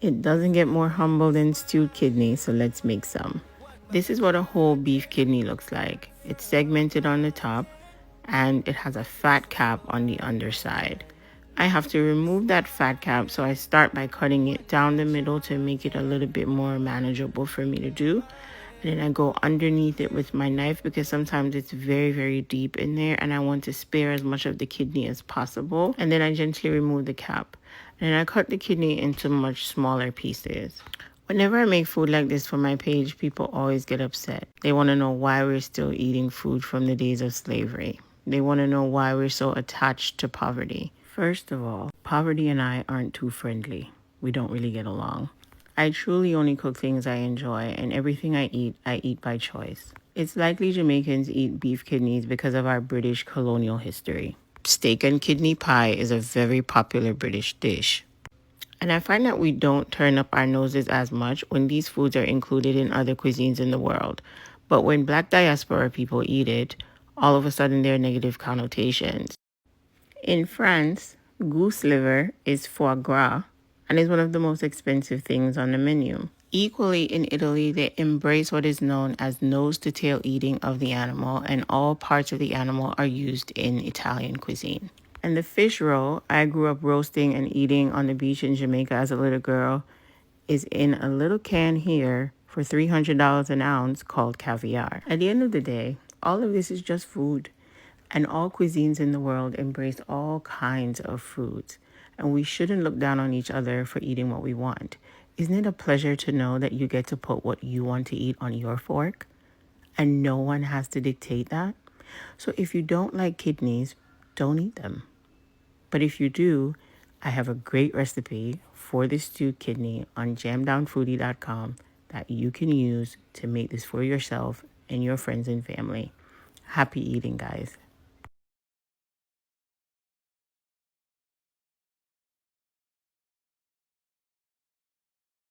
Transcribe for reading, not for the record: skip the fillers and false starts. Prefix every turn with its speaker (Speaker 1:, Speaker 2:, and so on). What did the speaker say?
Speaker 1: It doesn't get more humble than stewed kidney, so let's make some. This is what a whole beef kidney looks like. It's segmented on the top and it has a fat cap on the underside. I have to remove that fat cap, so I start by cutting it down the middle to make it a little bit more manageable for me to do. And then I go underneath it with my knife because sometimes it's very, very deep in there and I want to spare as much of the kidney as possible. And then I gently remove the cap. And then I cut the kidney into much smaller pieces. Whenever I make food like this for my page, people always get upset. They want to know why we're still eating food from the days of slavery. They want to know why we're so attached to poverty. First of all, poverty and I aren't too friendly. We don't really get along. I truly only cook things I enjoy, and everything I eat by choice. It's likely Jamaicans eat beef kidneys because of our British colonial history. Steak and kidney pie is a very popular British dish. And I find that we don't turn up our noses as much when these foods are included in other cuisines in the world. But when Black diaspora people eat it, all of a sudden there are negative connotations. In France, goose liver is foie gras and is one of the most expensive things on the menu. Equally, in Italy, they embrace what is known as nose-to-tail eating of the animal, and all parts of the animal are used in Italian cuisine. And the fish roe I grew up roasting and eating on the beach in Jamaica as a little girl is in a little can here for $300 an ounce called caviar. At the end of the day, all of this is just food. And all cuisines in the world embrace all kinds of foods. And we shouldn't look down on each other for eating what we want. Isn't it a pleasure to know that you get to put what you want to eat on your fork? And no one has to dictate that? So if you don't like kidneys, don't eat them. But if you do, I have a great recipe for this stewed kidney on jamdownfoodie.com that you can use to make this for yourself and your friends and family. Happy eating, guys.